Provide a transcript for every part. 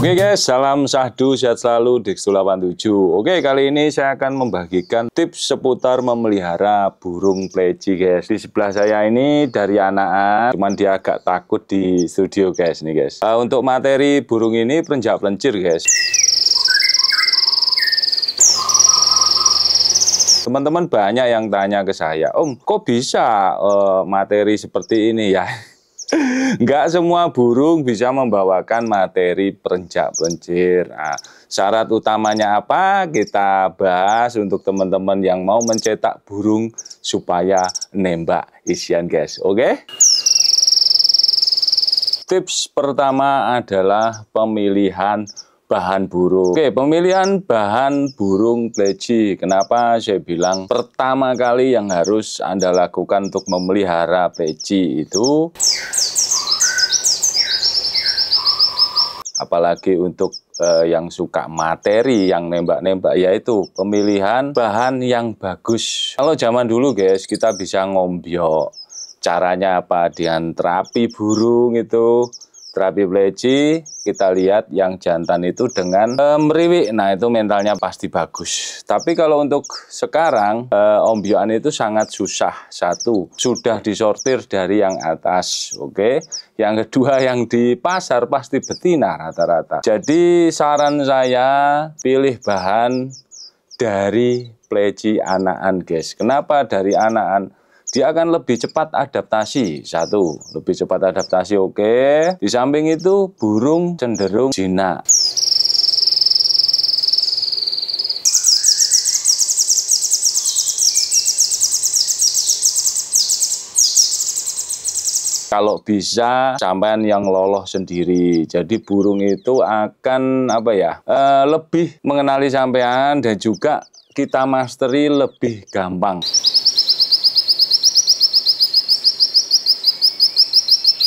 Oke guys, salam sahdu, sehat selalu, Dextu 87. Oke, kali ini saya akan membagikan tips seputar memelihara burung pleci guys. Di sebelah saya ini dari anak-anak, cuman dia agak takut di studio guys nih guys. Untuk materi burung ini perenjak-pelencir guys. Teman-teman banyak yang tanya ke saya, Om, kok bisa materi seperti ini ya? Nggak semua burung bisa membawakan materi perenjak-pelencir. Nah, syarat utamanya apa? Kita bahas untuk teman-teman yang mau mencetak burung supaya nembak isian guys. Oke? Tips pertama adalah pemilihan bahan burung. Oke, pemilihan bahan burung pleci. Kenapa saya bilang pertama kali yang harus Anda lakukan untuk memelihara pleci itu, apalagi untuk yang suka materi, yang nembak-nembak, yaitu pemilihan bahan yang bagus. Kalau zaman dulu guys, kita bisa ngombyok. Caranya apa? Dengan terapi burung itu, terapi pleci, kita lihat yang jantan itu dengan meriwik. Nah, itu mentalnya pasti bagus. Tapi kalau untuk sekarang, ombyokan itu sangat susah. Satu, sudah disortir dari yang atas. Oke. Yang kedua, yang di pasar pasti betina rata-rata. Jadi saran saya, pilih bahan dari pleci anakan guys. Kenapa dari anakan? Dia akan lebih cepat adaptasi. Satu, lebih cepat adaptasi, oke. Di samping itu, burung cenderung jinak. Kalau bisa, sampean yang loloh sendiri. Jadi burung itu akan lebih mengenali sampean, dan juga kita mastery lebih gampang.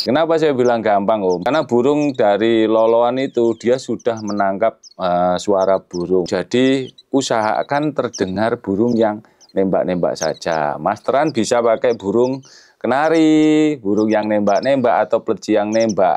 Kenapa saya bilang gampang, Om? Karena burung dari loloan itu dia sudah menangkap suara burung. Jadi usahakan terdengar burung yang nembak-nembak saja. Masteran bisa pakai burung kenari, burung yang nembak-nembak, atau pleci yang nembak.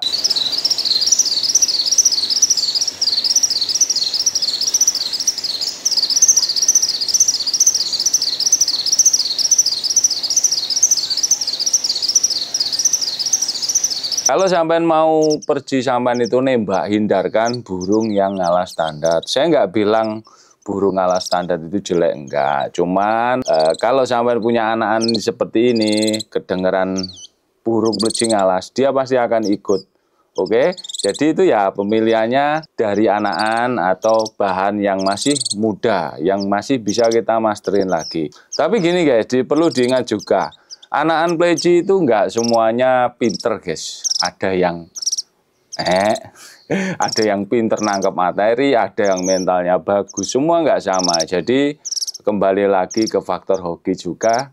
Kalau sampean mau pergi, sampean itu nembak, hindarkan burung yang ngalah standar. Saya nggak bilang burung ngalah standar itu jelek, enggak. Cuman kalau sampean punya anak-anak seperti ini, kedengeran burung pleci ngalas, dia pasti akan ikut. Oke, jadi itu ya pemilihannya dari anakan atau bahan yang masih muda, yang masih bisa kita masterin lagi. Tapi gini guys, perlu diingat juga, anakan pleci itu nggak semuanya pinter guys. Ada yang pinter nangkep materi, ada yang mentalnya bagus, semua nggak sama. Jadi kembali lagi ke faktor hoki juga.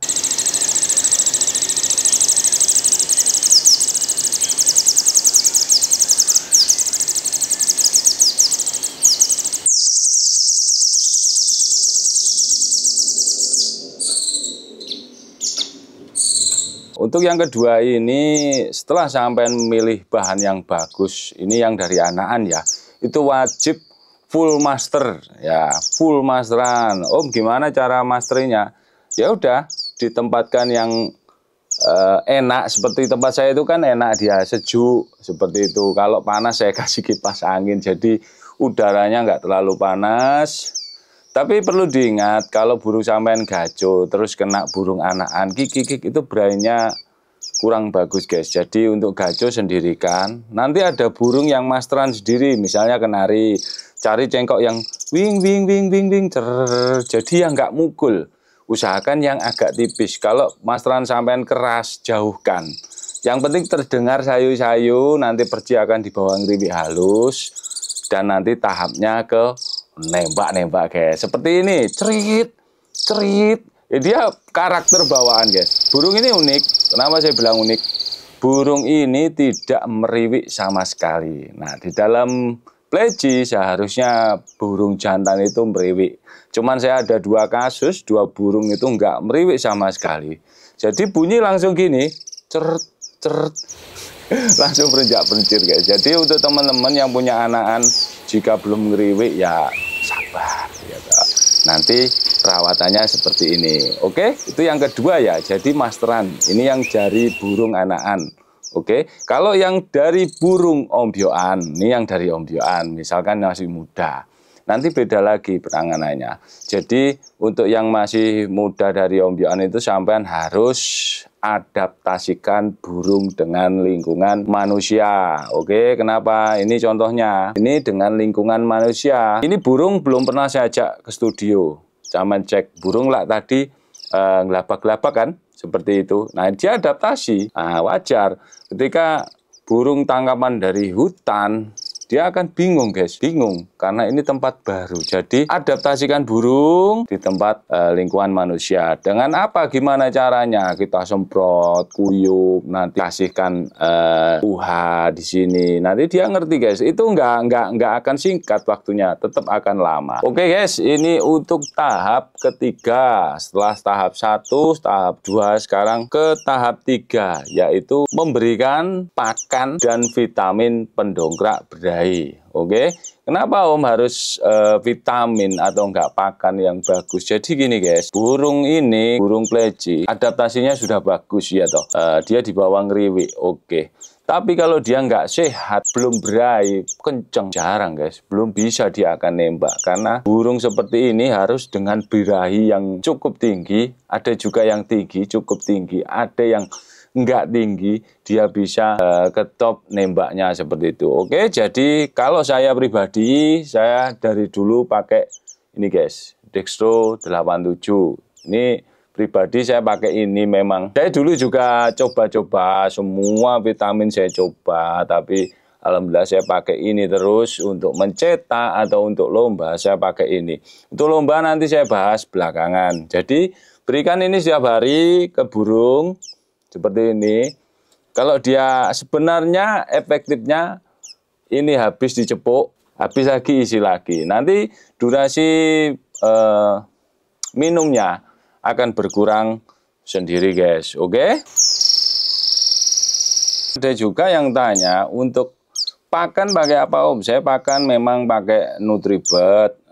Untuk yang kedua ini, setelah sampai memilih bahan yang bagus, ini yang dari anakan ya, itu wajib full master ya, full masteran. Om, gimana cara masternya? Ya udah, ditempatkan yang enak. Seperti tempat saya itu kan enak, dia sejuk seperti itu. Kalau panas saya kasih kipas angin, jadi udaranya nggak terlalu panas. Tapi perlu diingat, kalau burung sampean gajo terus kena burung anakan kikik itu berainya kurang bagus guys. Jadi untuk gajo sendirikan. Nanti ada burung yang masteran sendiri, misalnya kenari, cari cengkok yang wing wing wing wing wing jadi yang nggak mukul. Usahakan yang agak tipis. Kalau masteran sampean keras, jauhkan. Yang penting terdengar sayu-sayu, nanti perci akan dibawa ngeriwik halus. Dan nanti tahapnya ke nembak-nembak guys. Seperti ini, cerit, cerit. Ya, dia karakter bawaan guys. Burung ini unik. Kenapa saya bilang unik? Burung ini tidak meriwik sama sekali. Nah, di dalam pleci seharusnya burung jantan itu meriwik. Cuman saya ada 2 kasus, 2 burung itu nggak meriwik sama sekali. Jadi bunyi langsung gini, ceret, ceret. Langsung berenjak-bencir guys. Jadi untuk teman-teman yang punya anakan, jika belum ngeriwik ya sabar. Ya, nanti perawatannya seperti ini. Oke, itu yang kedua ya. Jadi masteran, ini yang dari burung anakan. Oke, kalau yang dari burung ombyoan, ini yang dari ombyoan, misalkan masih muda. Nanti beda lagi penanganannya. Jadi untuk yang masih muda dari ombyoan itu sampean harus adaptasikan burung dengan lingkungan manusia. Oke, kenapa? Ini contohnya. Ini dengan lingkungan manusia. Ini burung belum pernah saya ajak ke studio. Zaman cek burung lah tadi ngelabak-labak kan, seperti itu. Nah, dia adaptasi. Nah, wajar. Ketika burung tangkapan dari hutan, dia akan bingung guys, bingung karena ini tempat baru. Jadi adaptasikan burung di tempat lingkungan manusia. Dengan apa? Gimana caranya? Kita semprot, kuyup, nanti kasihkan di sini. Nanti dia ngerti guys. Itu nggak akan singkat waktunya, tetap akan lama. Oke guys, ini untuk tahap ketiga. Setelah tahap 1, tahap 2, sekarang ke tahap 3, yaitu memberikan pakan dan vitamin pendongkrak berai. Oke, kenapa Om harus vitamin atau enggak pakan yang bagus? Jadi gini guys, burung ini, burung pleci, adaptasinya sudah bagus ya toh. Dia dibawa ngeriwik, oke. Tapi kalau dia nggak sehat, belum berai, kenceng, jarang guys, belum bisa dia akan nembak. Karena burung seperti ini harus dengan birahi yang cukup tinggi, ada juga yang tinggi, cukup tinggi, ada yang nggak tinggi, dia bisa ke top nembaknya seperti itu. Oke, jadi kalau saya pribadi, saya dari dulu pakai ini guys, Dextro 87. Ini pribadi saya pakai ini memang. Saya dulu juga coba-coba semua vitamin saya coba, tapi alhamdulillah saya pakai ini terus untuk mencetak atau untuk lomba saya pakai ini. Untuk lomba nanti saya bahas belakangan. Jadi berikan ini setiap hari ke burung. Seperti ini. Kalau dia sebenarnya efektifnya ini habis dicepuk, habis lagi isi lagi. Nanti durasi minumnya akan berkurang sendiri guys. Oke? Ada juga yang tanya untuk pakan pakai apa Om? Saya pakan memang pakai Nutribird.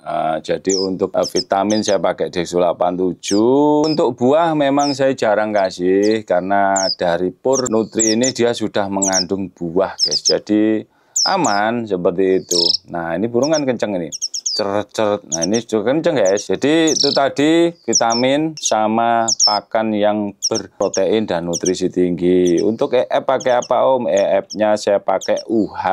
Jadi untuk vitamin saya pakai Dextro 87. Untuk buah memang saya jarang kasih karena dari pur Nutri ini dia sudah mengandung buah guys. Jadi aman seperti itu. Nah, ini burung kan kenceng ini. Ceret-ceret. Nah, ini juga kenceng guys. Jadi itu tadi vitamin sama pakan yang berprotein dan nutrisi tinggi. Untuk EF pakai apa Om? EF-nya saya pakai UH.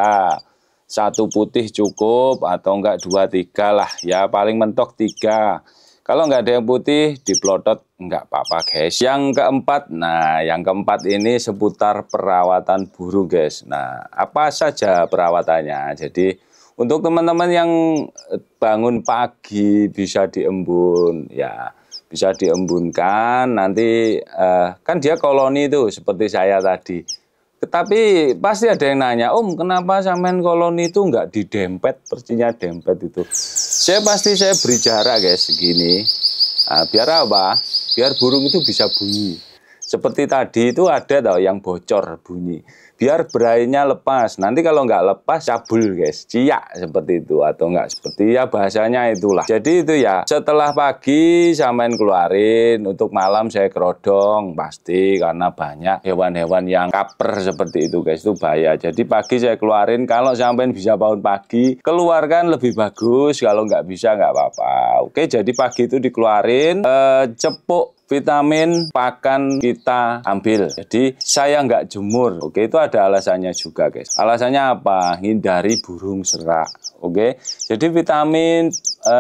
1 putih cukup atau enggak 2, 3 lah ya, paling mentok 3. Kalau enggak ada yang putih diplotot enggak apa-apa guys. Yang keempat, nah yang keempat ini seputar perawatan burung guys. Nah apa saja perawatannya? Jadi untuk teman-teman yang bangun pagi bisa diembun ya, bisa diembunkan nanti kan dia koloni itu seperti saya tadi. Tapi pasti ada yang nanya, Om kenapa sampean koloni itu nggak didempet, percinya dempet itu. Saya beri jarak guys segini. Nah, biar apa? Biar burung itu bisa bunyi. Seperti tadi itu ada tau yang bocor bunyi. biar berainya lepas. Nanti kalau nggak lepas cabul guys, ciak seperti itu atau nggak seperti ya bahasanya itulah. Jadi itu ya setelah pagi sampean keluarin, untuk malam saya kerodong pasti karena banyak hewan-hewan yang caper seperti itu guys, itu bahaya. Jadi pagi saya keluarin, kalau sampean bisa bangun pagi keluarkan lebih bagus, kalau nggak bisa nggak apa-apa. Oke, jadi pagi itu dikeluarin, cepuk vitamin pakan kita ambil. Jadi saya nggak jemur. Oke, itu ada alasannya juga guys. Alasannya apa? Hindari burung serak. Oke, jadi vitamin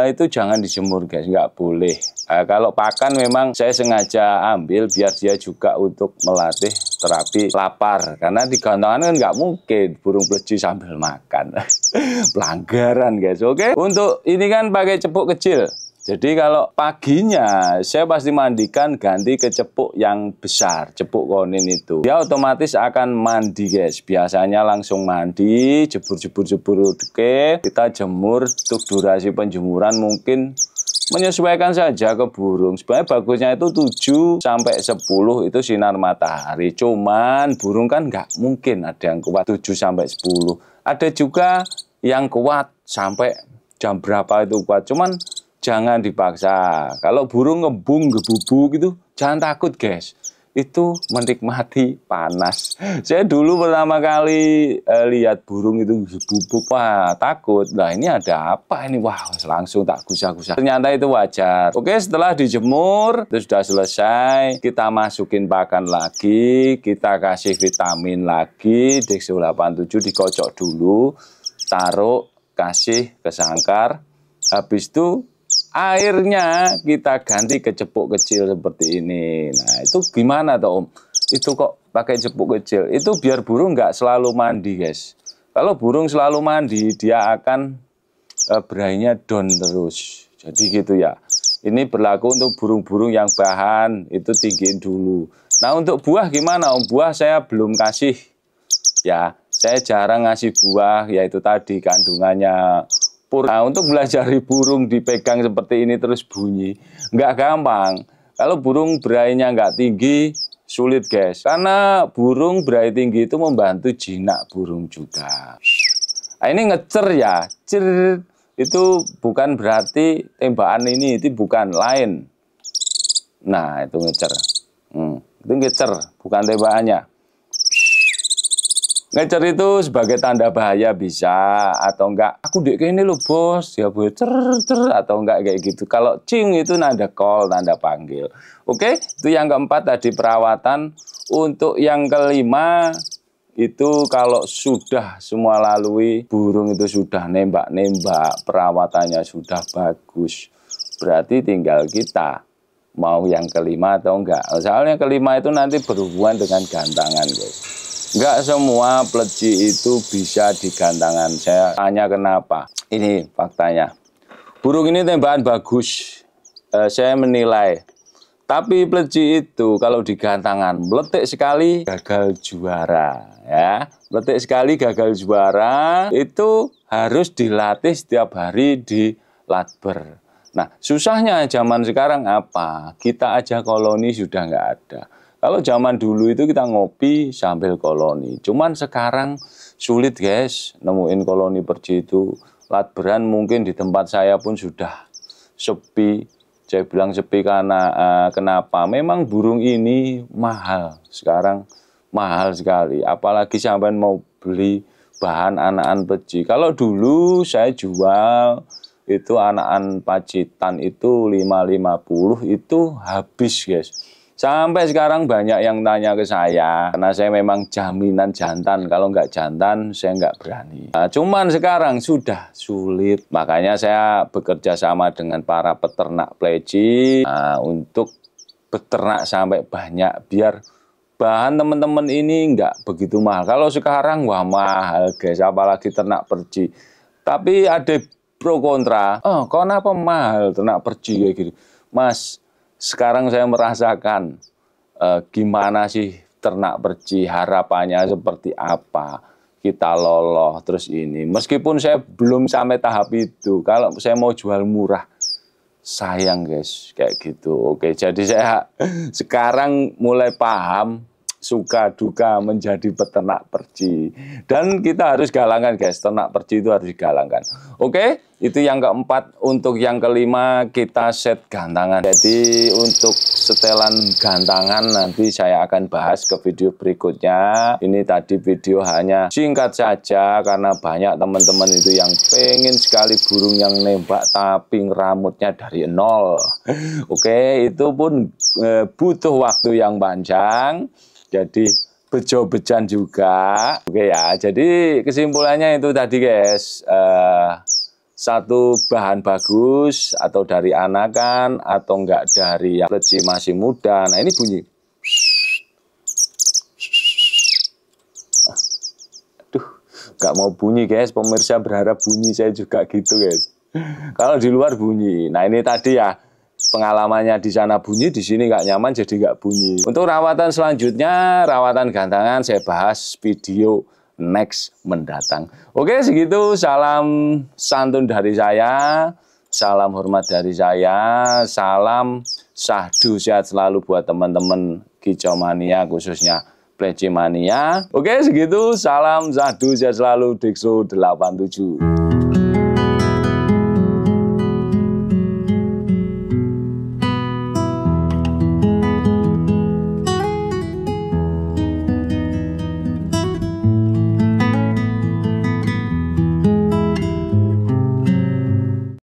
itu jangan dijemur guys, nggak boleh. Kalau pakan memang saya sengaja ambil biar dia juga untuk melatih terapi lapar. Karena di gantangan kan nggak mungkin burung peleci sambil makan. Pelanggaran guys. Oke, untuk ini kan pakai cepuk kecil. Jadi kalau paginya saya pasti mandikan, ganti ke cepuk yang besar, cepuk konin itu. Dia otomatis akan mandi guys. Biasanya langsung mandi, jebur-jebur oke. Kita jemur, untuk durasi penjemuran mungkin menyesuaikan saja ke burung. Sebenarnya bagusnya itu 7 sampai 10 itu sinar matahari. Cuman burung kan nggak mungkin ada yang kuat 7 sampai 10. Ada juga yang kuat sampai jam berapa itu kuat. Cuman jangan dipaksa. Kalau burung ngebung, gebubuk gitu, jangan takut guys. Itu menikmati panas. Saya dulu pertama kali lihat burung itu gebubuk, wah takut. Nah ini ada apa ini? Wah langsung tak gusah-gusah. Ternyata itu wajar. Oke, setelah dijemur, itu sudah selesai. Kita masukin pakan lagi, kita kasih vitamin lagi. Dexo 87 dikocok dulu, taruh, kasih ke sangkar. Habis itu airnya kita ganti ke cepuk kecil seperti ini. Nah itu gimana toh Om? Itu kok pakai cepuk kecil? Itu biar burung nggak selalu mandi guys. Kalau burung selalu mandi dia akan berainya down terus. Jadi gitu ya. Ini berlaku untuk burung-burung yang bahan itu tinggiin dulu. Nah untuk buah gimana Om? Buah saya belum kasih ya. Saya jarang ngasih buah, yaitu tadi kandungannya. Nah, untuk belajar burung dipegang seperti ini terus bunyi, nggak gampang. Kalau burung berainya nggak tinggi, sulit guys. Karena burung berai tinggi itu membantu jinak burung juga. Nah, ini ngecer ya, cer. Itu bukan berarti tembakan ini, itu bukan lain. Nah, itu ngecer. Itu ngecer, bukan tembakannya. Ngecer itu sebagai tanda bahaya bisa, atau enggak aku dek ini lo bos ya boleh cer atau enggak kayak gitu. Kalau cing itu nanda call, tanda panggil. Oke, itu yang keempat tadi perawatan. Untuk yang kelima itu kalau sudah semua lalui, burung itu sudah nembak-nembak, perawatannya sudah bagus, berarti tinggal kita mau yang kelima atau enggak. Soalnya kelima itu nanti berhubungan dengan gantangan guys. Enggak semua peleci itu bisa digantangan. Saya tanya kenapa. Ini faktanya. Burung ini tembakan bagus. Saya menilai. Tapi peleci itu kalau digantangan meletik sekali gagal juara. Ya, meletik sekali gagal juara itu harus dilatih setiap hari di latber. Nah, susahnya zaman sekarang apa? Kita aja koloni sudah nggak ada. Kalau zaman dulu itu kita ngopi sambil koloni. Cuman sekarang sulit guys nemuin koloni perci itu. Latberan mungkin di tempat saya pun sudah sepi. Saya bilang sepi karena kenapa? Memang burung ini mahal. Sekarang mahal sekali. Apalagi sampai mau beli bahan anakan perci. Kalau dulu saya jual itu anakan pacitan itu 550 itu habis guys. Sampai sekarang banyak yang tanya ke saya, karena saya memang jaminan jantan. Kalau nggak jantan, saya nggak berani. Nah, cuman sekarang sudah sulit. Makanya saya bekerja sama dengan para peternak peleci untuk beternak sampai banyak. Biar bahan teman-teman ini nggak begitu mahal. Kalau sekarang, wah mahal guys, apalagi ternak perci. Tapi ada pro kontra. Oh, kenapa mahal ternak perci kayak gitu? Mas, sekarang saya merasakan gimana sih ternak perci, harapannya seperti apa, kita loloh terus ini. Meskipun saya belum sampai tahap itu, kalau saya mau jual murah, sayang guys, kayak gitu. Oke, jadi saya sekarang mulai paham suka duka menjadi peternak perci. Dan kita harus galangkan guys, ternak perci itu harus digalangkan. Oke, itu yang keempat. Untuk yang kelima kita set gantangan. Jadi untuk setelan gantangan nanti saya akan bahas ke video berikutnya. Ini tadi video hanya singkat saja karena banyak teman-teman itu yang pengen sekali burung yang nembak tapi rambutnya dari nol. Oke, itu pun butuh waktu yang panjang. Jadi bejo-bejan juga. Oke ya, jadi kesimpulannya itu tadi guys, satu bahan bagus atau dari anakan atau enggak dari yang perci masih muda. Nah ini bunyi. Aduh, nggak mau bunyi guys, pemirsa berharap bunyi, saya juga gitu guys. Kalau di luar bunyi. Nah ini tadi ya, pengalamannya di sana bunyi, di sini nggak nyaman jadi nggak bunyi. Untuk rawatan selanjutnya, rawatan gantangan saya bahas video next mendatang. Oke, segitu. Salam santun dari saya, salam hormat dari saya, salam sahdu sehat selalu buat teman-teman kicau mania, khususnya pleci mania. Oke, segitu. Salam sahdu sehat selalu, Dikso 87.